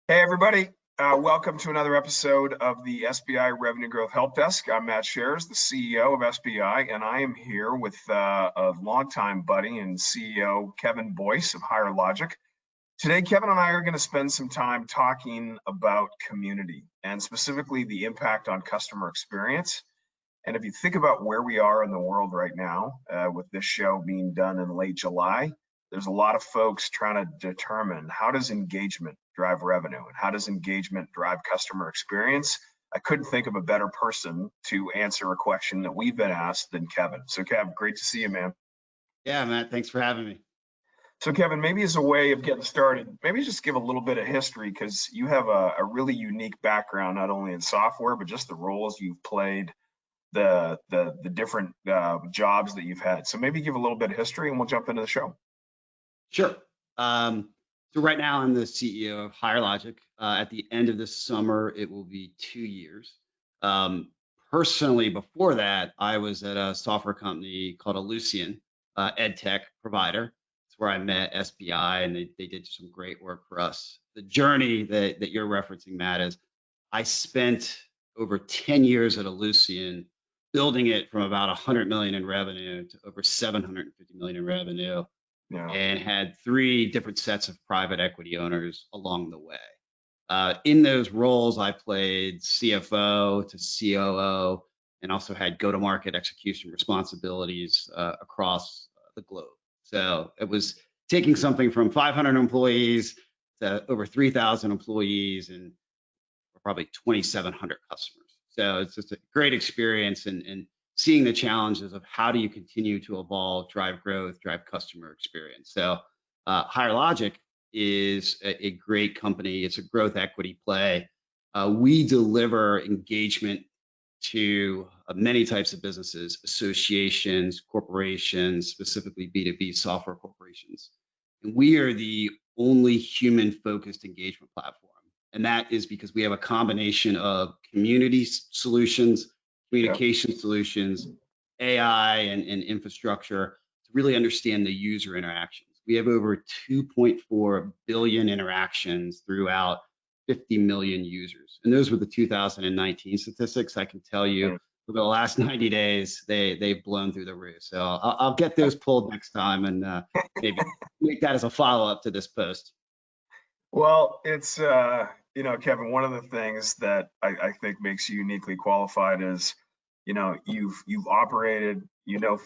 Hey, everybody. Welcome to another episode of the SBI Revenue Growth Help Desk. I'm Matt Shares, the CEO of SBI, and I am here with a longtime buddy and CEO, Kevin Boyce of Higher Logic. Today, Kevin and I are going to spend some time talking about community and specifically the impact on customer experience. And if you think about where we are in the world right now, with this show being done in late July, there's a lot of folks trying to determine how does engagement drive revenue and how does engagement drive customer experience. I couldn't think of a better person to answer a question that we've been asked than Kevin. So Kev, great to see you, man. Yeah, Matt, thanks for having me. So Kevin, maybe as a way of getting started, maybe just give a little bit of history because you have a really unique background, not only in software, but just the roles you've played, the different jobs that you've had. So maybe give a little bit of history and we'll jump into the show. Sure. So right now I'm the CEO of Higher Logic. At the end of this summer, it will be 2 years. Personally, before that, I was at a software company called Ellucian, ed tech provider. It's where I met SBI, and they did some great work for us. The journey that you're referencing, Matt, is I spent over 10 years at Ellucian building it from about 100 million in revenue to over 750 million in revenue. Yeah. And had 3 different sets of private equity owners along the way. In those roles, I played CFO to COO and also had go-to-market execution responsibilities across the globe. So it was taking something from 500 employees to over 3,000 employees and probably 2,700 customers. So it's just a great experience and seeing the challenges of how do you continue to evolve, drive growth, drive customer experience. So Higher Logic is a great company. It's a growth equity play. We deliver engagement to many types of businesses, associations, corporations, specifically B2B software corporations. And we are the only human-focused engagement platform. And that is because we have a combination of community solutions, communication solutions, AI, and infrastructure to really understand the user interactions. We have over 2.4 billion interactions throughout 50 million users. And those were the 2019 statistics. I can tell you over the last 90 days, they've blown through the roof. So I'll get those pulled next time and maybe make that as a follow-up to this post. Well, it's, Kevin, one of the things that I think makes you uniquely qualified is, you've operated,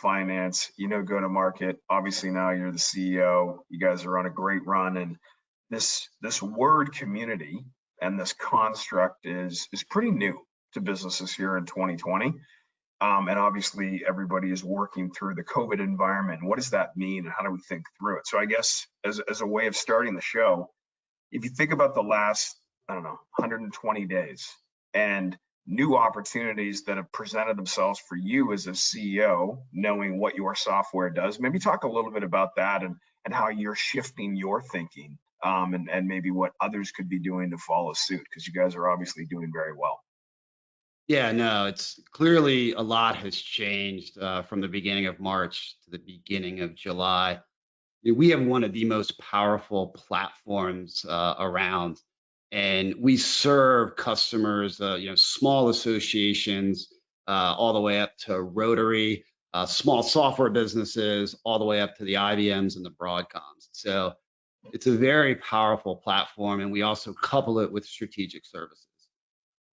finance, go to market. Obviously now you're the CEO. You guys are on a great run, and this word community and this construct is pretty new to businesses here in 2020. And obviously everybody is working through the COVID environment. What does that mean and how do we think through it? So I guess as a way of starting the show, if you think about the last, 120 days and new opportunities that have presented themselves for you as a CEO, knowing what your software does, maybe talk a little bit about that and how you're shifting your thinking, and maybe what others could be doing to follow suit, because you guys are obviously doing very well. Yeah, no, it's clearly a lot has changed from the beginning of March to the beginning of July. We have one of the most powerful platforms around, and we serve customers, small associations, all the way up to Rotary, small software businesses, all the way up to the IBMs and the Broadcoms. So it's a very powerful platform, and we also couple it with strategic services.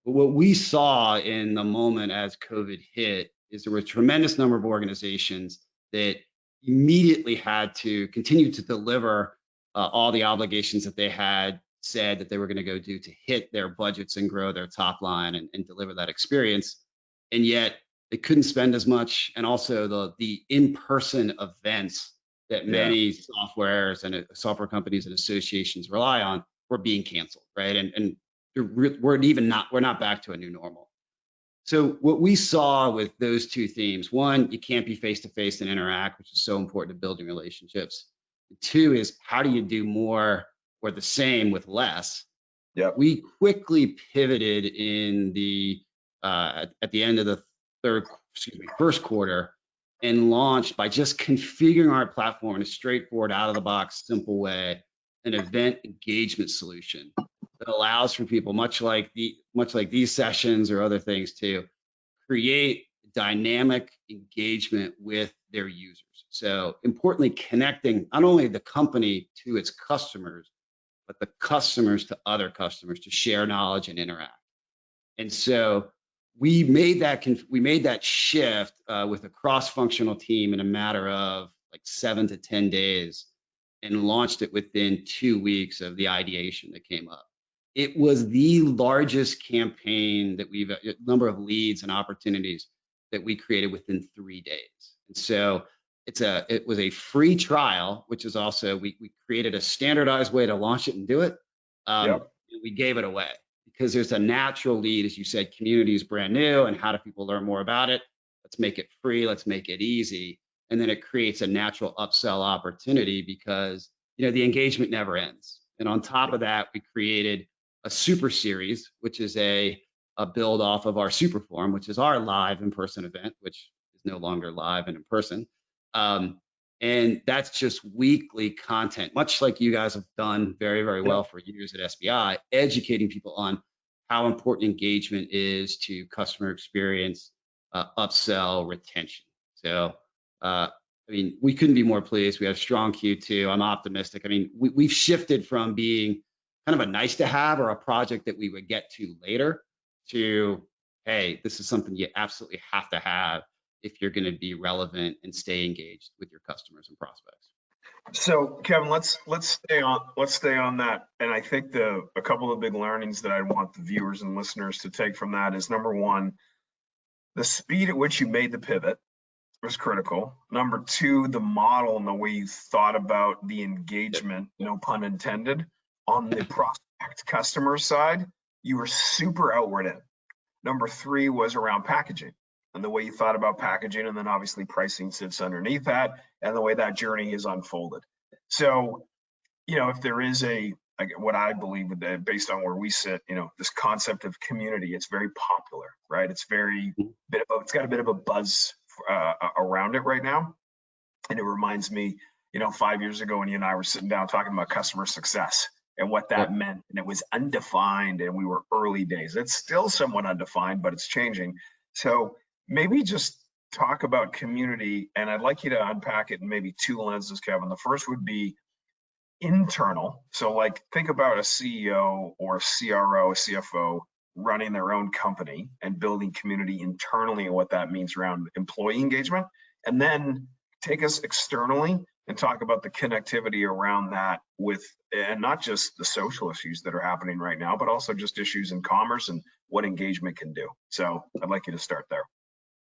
But what we saw in the moment as COVID hit is there were a tremendous number of organizations that immediately had to continue to deliver all the obligations that they had said that they were going to go do to hit their budgets and grow their top line and deliver that experience. And yet they couldn't spend as much. And also the in-person events that many softwares and software companies and associations rely on were being canceled, right? And we're not back to a new normal. So what we saw with those two themes, one, you can't be face-to-face and interact, which is so important to building relationships. And 2 is how do you do more or the same with less? Yeah. We quickly pivoted in the at the end of the first quarter and launched by just configuring our platform in a straightforward, out of the box, simple way, an event engagement solution. it allows for people, much like these sessions or other things, to create dynamic engagement with their users. So importantly, connecting not only the company to its customers, but the customers to other customers to share knowledge and interact. And so we made that shift with a cross-functional team in a matter of like 7 to 10 days, and launched it within 2 weeks of the ideation that came up. It was the largest campaign that number of leads and opportunities that we created within 3 days. And so it was a free trial, which is also, we created a standardized way to launch it and do it. Yep. We gave it away because there's a natural lead, as you said, community is brand new, and how do people learn more about it? Let's make it free, let's make it easy. And then it creates a natural upsell opportunity because, the engagement never ends. And on top of that, we created a super series, which is a build off of our super forum, which is our live in-person event, which is no longer live and in person. And that's just weekly content, much like you guys have done very, very well for years at SBI, educating people on how important engagement is to customer experience, upsell, retention. So, we couldn't be more pleased. We had a strong Q2. I'm optimistic. We've shifted from being kind of a nice to have or a project that we would get to later to, hey, this is something you absolutely have to have if you're going to be relevant and stay engaged with your customers and prospects. So Kevin, let's stay on that. And I think a couple of big learnings that I want the viewers and listeners to take from that is, number one, the speed at which you made the pivot was critical. Number two, the model and the way you thought about the engagement, no pun intended, on the prospect customer side, you were super outward in. Number three was around packaging and the way you thought about packaging, and then obviously pricing sits underneath that, and the way that journey is unfolded. So, if there is what I believe, based on where we sit, this concept of community, it's very popular, right? It's it's got a bit of a buzz around it right now. And it reminds me, 5 years ago when you and I were sitting down talking about customer success and what that meant, and it was undefined, and we were early days. It's still somewhat undefined, but it's changing. So maybe just talk about community, and I'd like you to unpack it in maybe two lenses, Kevin. The first would be internal. So like, think about a CEO or a CRO, a CFO running their own company and building community internally, and what that means around employee engagement. And then take us externally and talk about the connectivity around that and not just the social issues that are happening right now, but also just issues in commerce and what engagement can do. So I'd like you to start there.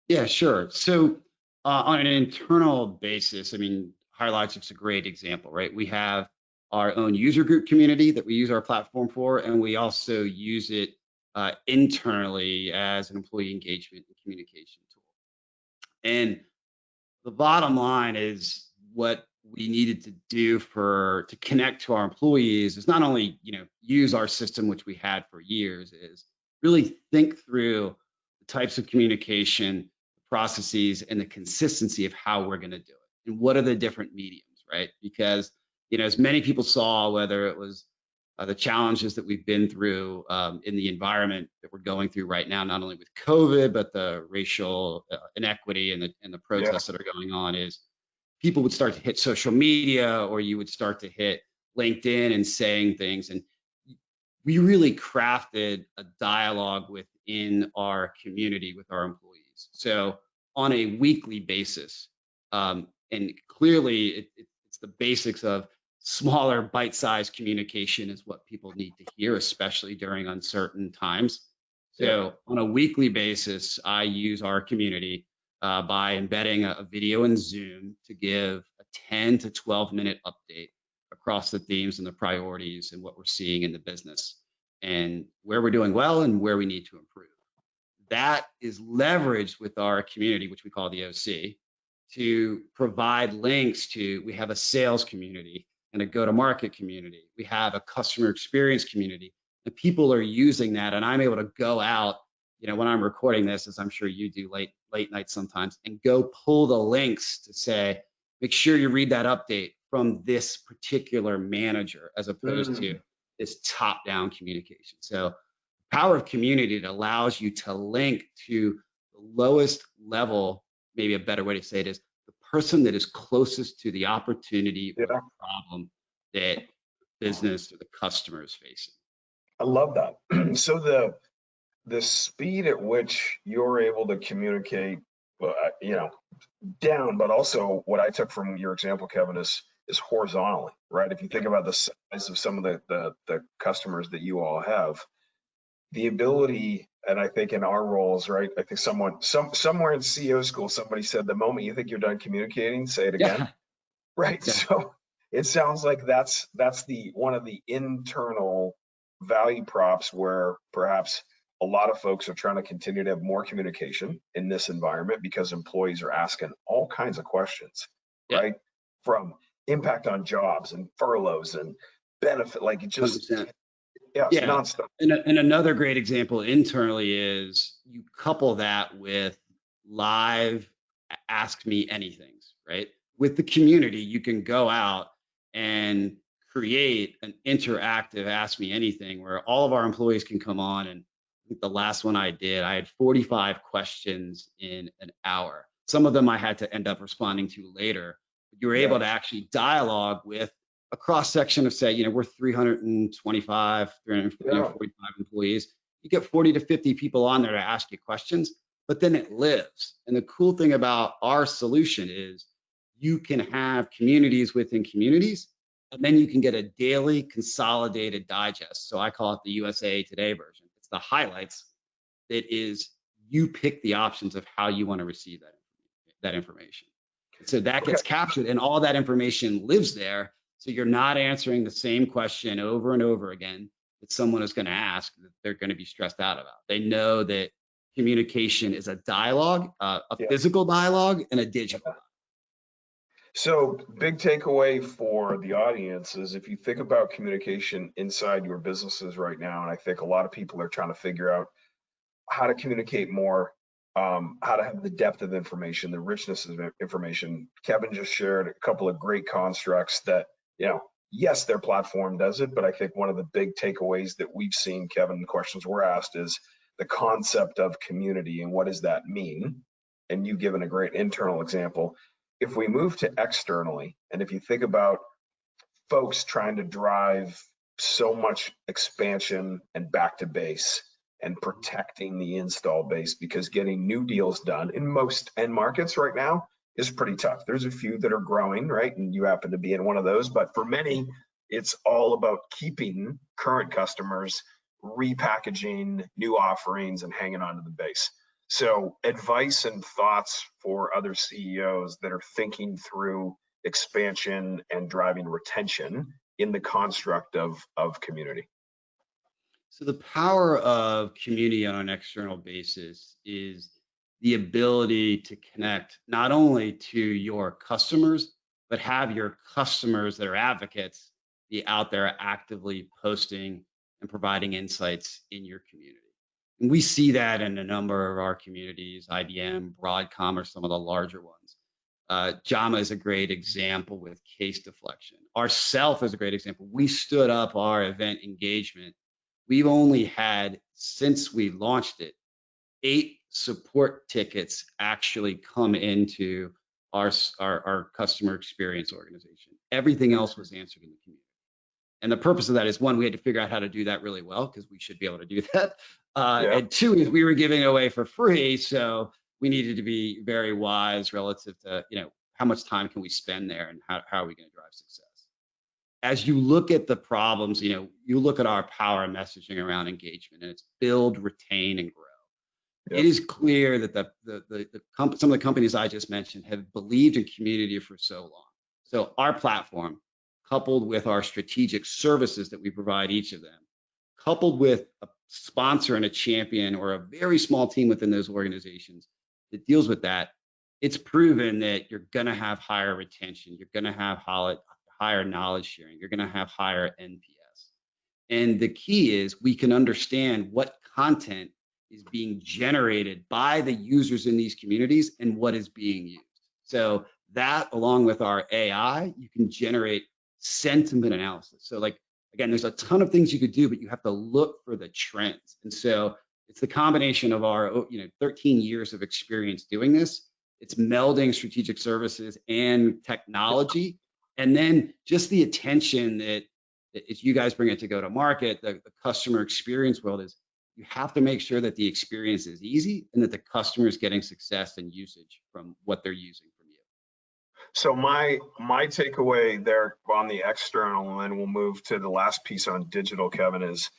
Yeah, sure. So on an internal basis, HireLogic's a great example, right? We have our own user group community that we use our platform for, and we also use it internally as an employee engagement and communication tool. And the bottom line is, what we needed to do to connect to our employees is not only, use our system, which we had for years, is really think through the types of communication, processes, and the consistency of how we're going to do it. And what are the different mediums, right? Because, as many people saw, whether it was the challenges that we've been through in the environment that we're going through right now, not only with COVID, but the racial inequity and the protests that are going on, is people would start to hit social media, or you would start to hit LinkedIn and saying things. And we really crafted a dialogue within our community with our employees. So on a weekly basis, and clearly it's the basics of smaller bite-sized communication is what people need to hear, especially during uncertain times. So on a weekly basis, I use our community by embedding a video in Zoom to give a 10 to 12 minute update across the themes and the priorities and what we're seeing in the business and where we're doing well and where we need to improve. That is leveraged with our community, which we call the OC, to provide links to. We have a sales community and a go-to-market community. We have a customer experience community, and people are using that. And I'm able to go out, when I'm recording this, as I'm sure you do late nights sometimes, and go pull the links to say, make sure you read that update from this particular manager, as opposed to this top-down communication. So the power of community, it allows you to link to the lowest level, maybe a better way to say it is the person that is closest to the opportunity or the Yeah, problem that business or the customer is facing. I love that. So the speed at which you're able to communicate, down, but also what I took from your example, Kevin, is horizontally, right? If you think about the size of some of the customers that you all have, the ability, and I think in our roles, right? I think somewhere in CEO school, somebody said the moment you think you're done communicating, say it again. Yeah, Right. yeah. So it sounds like that's the one of the internal value props where perhaps a lot of folks are trying to continue to have more communication in this environment because employees are asking all kinds of questions, Yeah, right? From impact on jobs and furloughs and benefit, like it just, 100%. yeah, it's Yeah. nonstop. And another great example internally is you couple that with live ask me anythings, right? With the community, you can go out and create an interactive ask me anything where all of our employees can come on. And I think the last one I did, I had 45 questions in an hour. Some of them I had to end up responding to later. But you were Yeah. able to actually dialogue with a cross section of, say, we're 325, Yeah. 345 employees. You get 40 to 50 people on there to ask you questions, but then it lives. And the cool thing about our solution is you can have communities within communities, and then you can get a daily consolidated digest. So I call it the USA Today version. It's the highlights. That is, you pick the options of how you want to receive that information. So that Okay. gets captured and all that information lives there. So you're not answering the same question over and over again that someone is going to ask that they're going to be stressed out about. They know that communication is a dialogue, a Yeah. physical dialogue and a digital dialogue. So, big takeaway for the audience is if you think about communication inside your businesses right now, and I think a lot of people are trying to figure out how to communicate more, how to have the depth of information, the richness of information. Kevin just shared a couple of great constructs that, yes, their platform does it, but I think one of the big takeaways that we've seen, Kevin, the questions were asked is the concept of community and what does that mean? And you've given a great internal example. If we move to externally, and if you think about folks trying to drive so much expansion and back to base and protecting the install base because getting new deals done in most end markets right now is pretty tough. There's a few that are growing, right? And you happen to be in one of those, but for many, it's all about keeping current customers, repackaging new offerings and hanging on to the base. So advice and thoughts for other CEOs that are thinking through expansion and driving retention in the construct of community. So the power of community on an external basis is the ability to connect not only to your customers, but have your customers that are advocates be out there actively posting and providing insights in your community. And we see that in a number of our communities, IBM, Broadcom are some of the larger ones. JAMA is a great example with case deflection. Ourself is a great example. We stood up our event engagement. We've only had, since we launched it, 8 support tickets actually come into our customer experience organization. Everything else was answered in the community. And the purpose of that is, one, we had to figure out how to do that really well because we should be able to do that. Yeah. And two, is we were giving it away for free. So we needed to be very wise relative to, how much time can we spend there and how are we going to drive success? As you look at the problems, you look at our power of messaging around engagement, and it's build, retain, and grow. Yeah. It is clear that some of the companies I just mentioned have believed in community for so long. So our platform, coupled with our strategic services that we provide each of them, coupled with a sponsor and a champion or a very small team within those organizations that deals with that, it's proven that you're going to have higher retention, you're going to have higher knowledge sharing, you're going to have higher NPS. And the key is we can understand what content is being generated by the users in these communities and what is being used. So that, along with our AI, you can generate sentiment analysis. So like Again, there's a ton of things you could do, but you have to look for the trends. And so it's the combination of our 13 years of experience doing this. It's melding strategic services and technology, and then just the attention that if you guys bring it to go to market, the customer experience world is you have to make sure that the experience is easy and that the customer is getting success and usage from what they're using from you. So my takeaway there on the external, and then we'll move to the last piece on digital, Kevin, is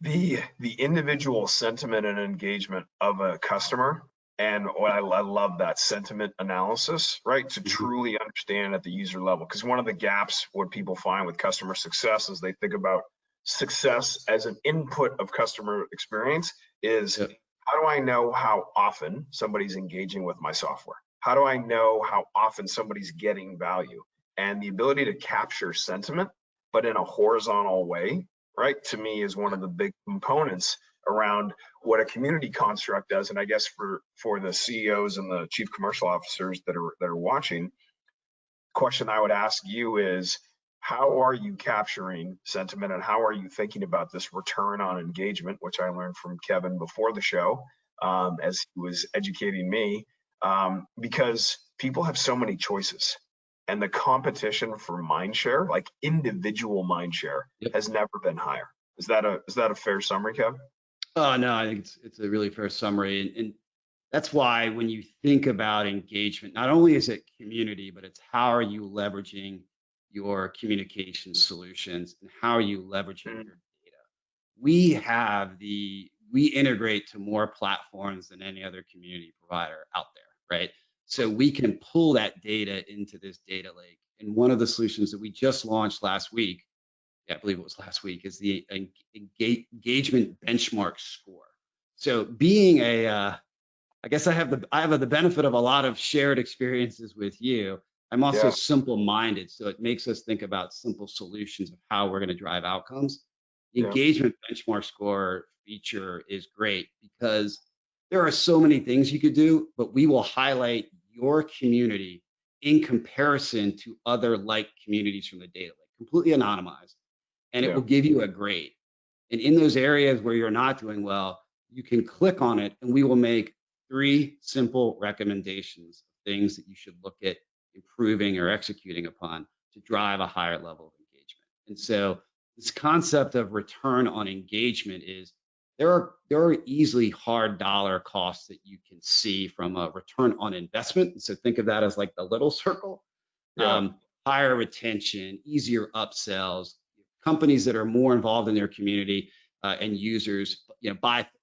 the individual sentiment and engagement of a customer. And what I love that sentiment analysis, right? To truly understand at the user level. Because one of the gaps what people find with customer success is they think about success as an input of customer experience is how do I know how often somebody's engaging with my software? How do I know how often somebody's getting value? And the ability to capture sentiment, but in a horizontal way, right, to me is one of the big components around what a community construct does. And I guess for the CEOs and the chief commercial officers that are watching, question I would ask you is, how are you capturing sentiment and how are you thinking about this return on engagement, which I learned from Kevin before the show as he was educating me, because people have so many choices and the competition for mind share, like individual mind share, has never been higher. Is that a fair summary, Kevin? Oh, no, I think it's a really fair summary. And that's why when you think about engagement, not only is it community, but it's how are you leveraging your communication solutions and how are you leveraging your data? We integrate to more platforms than any other community provider out there, right? So we can pull that data into this data lake. And one of the solutions that we just launched last week, I believe it was last week, is the engagement benchmark score. So being I guess I have the benefit of a lot of shared experiences with you. I'm also simple-minded, so it makes us think about simple solutions of how we're going to drive outcomes. The engagement benchmark score feature is great because there are so many things you could do, but we will highlight your community in comparison to other like communities from the data lake, completely anonymized, and it will give you a grade. And in those areas where you're not doing well, you can click on it and we will make 3 simple recommendations of things that you should look at improving or executing upon to drive a higher level of engagement. And so this concept of return on engagement is there are easily hard dollar costs that you can see from a return on investment. And so think of that as like the little circle. Higher retention, easier upsells, companies that are more involved in their community and users,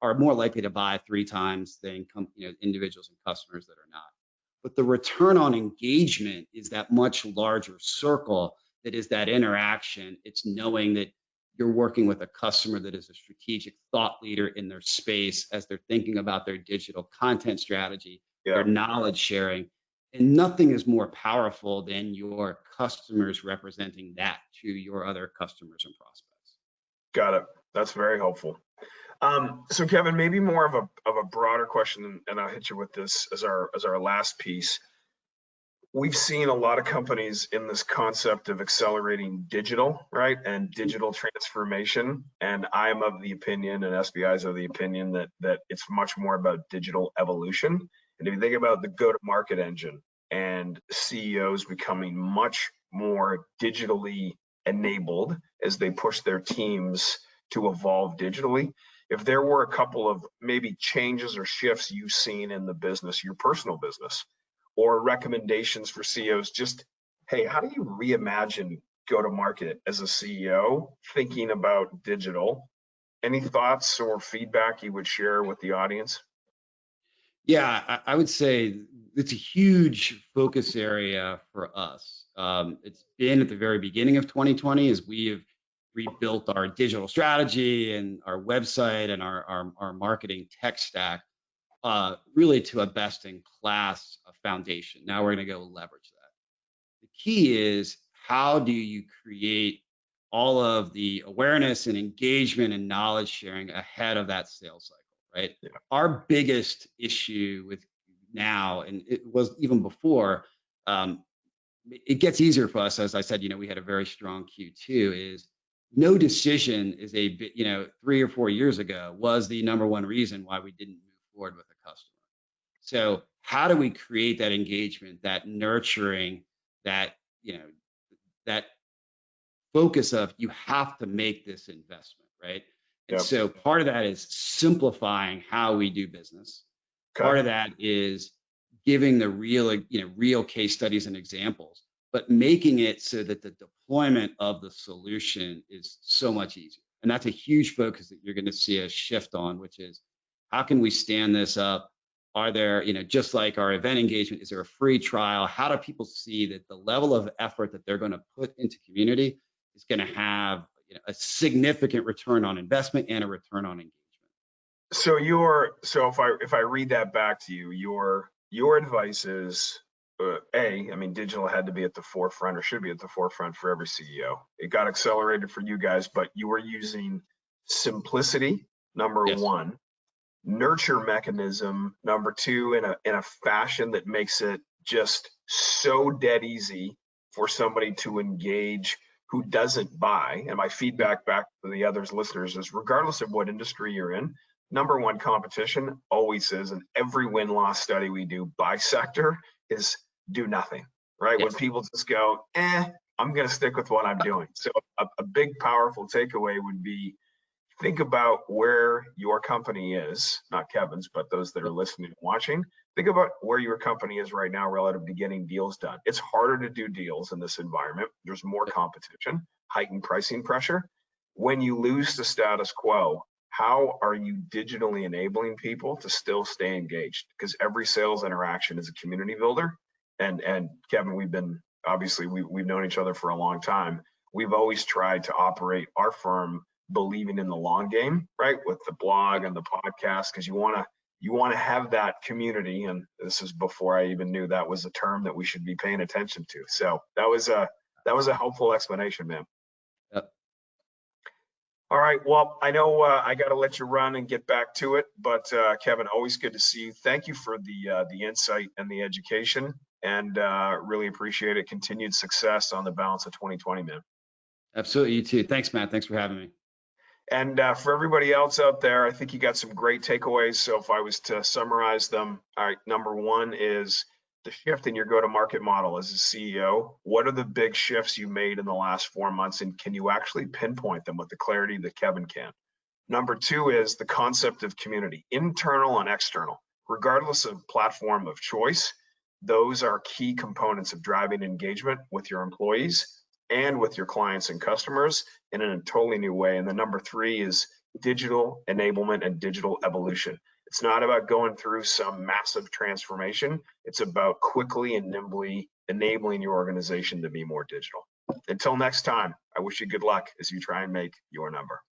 are more likely to buy 3 times than individuals and customers that are not. But the return on engagement is that much larger circle that is that interaction. It's knowing that you're working with a customer that is a strategic thought leader in their space as they're thinking about their digital content strategy, their knowledge sharing. And nothing is more powerful than your customers representing that to your other customers and prospects. Got it. That's very helpful. So Kevin, maybe more of a broader question, and I'll hit you with this as our last piece. We've seen a lot of companies in this concept of accelerating digital, right, and digital transformation. And I'm of the opinion, and SBI is of the opinion that it's much more about digital evolution. And if you think about the go-to-market engine and CEOs becoming much more digitally enabled as they push their teams to evolve digitally, if there were a couple of maybe changes or shifts you've seen in the business, your personal business, or recommendations for CEOs, just, hey, how do you reimagine go-to-market as a CEO thinking about digital? Any thoughts or feedback you would share with the audience? Yeah, I would say it's a huge focus area for us. It's been at the very beginning of 2020 as we have rebuilt our digital strategy and our website and our marketing tech stack really to a best-in-class foundation. Now we're going to go leverage that. The key is how do you create all of the awareness and engagement and knowledge sharing ahead of that sales cycle, right? Our biggest issue with now, and it was even before, it gets easier for us. As I said, we had a very strong Q2, is no decision is a bit, 3 or 4 years ago was the number one reason why we didn't move forward with a customer. So how do we create that engagement, that nurturing, that, that focus of you have to make this investment, right? And Yep. so part of that is simplifying how we do business. Part Okay. of that is giving the real case studies and examples, but making it so that the deployment of the solution is so much easier. And that's a huge focus that you're going to see a shift on, which is how can we stand this up? Are there, just like our event engagement, is there a free trial? How do people see that the level of effort that they're going to put into community is going to have a significant return on investment and a return on engagement? So if I read that back to you, your advice is I mean, digital had to be at the forefront or should be at the forefront for every CEO. It got accelerated for you guys, but you were using simplicity, number Yes. one, nurture mechanism, number two, in a fashion that makes it just so dead easy for somebody to engage who doesn't buy. And my feedback back to the others listeners is regardless of what industry you're in, number one competition always is, and every win-loss study we do by sector is do nothing, right? Yes. When people just go, I'm going to stick with what I'm doing. So a big, powerful takeaway would be think about where your company is, not Kevin's, but those that are listening and watching. Think about where your company is right now relative to getting deals done. It's harder to do deals in this environment. There's more competition, heightened pricing pressure. When you lose the status quo, how are you digitally enabling people to still stay engaged? Because every sales interaction is a community builder. And Kevin, we've known each other for a long time. We've always tried to operate our firm believing in the long game, right? With the blog and the podcast, because you want to have that community. And this is before I even knew that was a term that we should be paying attention to. So that was a helpful explanation, man. Yep. All right. Well, I know I got to let you run and get back to it, but Kevin, always good to see you. Thank you for the insight and the education, and really appreciate it. Continued success on the balance of 2020, man. Absolutely. You too. Thanks, Matt. Thanks for having me. And for everybody else out there, I think you got some great takeaways. So if I was to summarize them, all right, number one is the shift in your go-to-market model as a CEO. What are the big shifts you made in the last 4 months, and can you actually pinpoint them with the clarity that Kevin can? Number two is the concept of community, internal and external. Regardless of platform of choice, those are key components of driving engagement with your employees and with your clients and customers in a totally new way. And then number three is digital enablement and digital evolution. It's not about going through some massive transformation. It's about quickly and nimbly enabling your organization to be more digital. Until next time, I wish you good luck as you try and make your number.